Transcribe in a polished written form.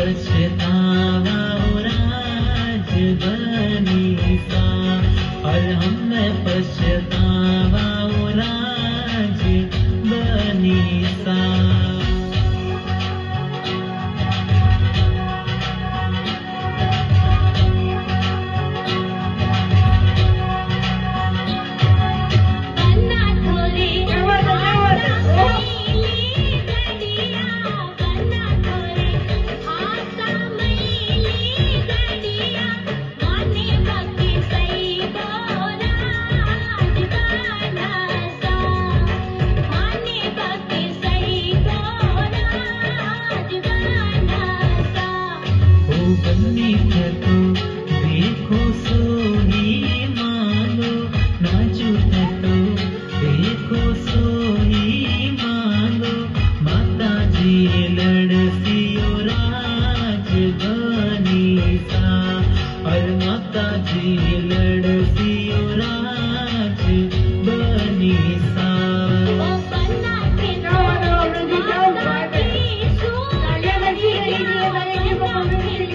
पछतावा राज बनी सा, और हमें पछतावा राज बनी सा। बन्नी तो देखो सोही मांगो, नाचू तो देखो सोही मांगो। माता जी लड़सियो राज बनी सा, और माता जी लड़सियो राज बनी सा। No,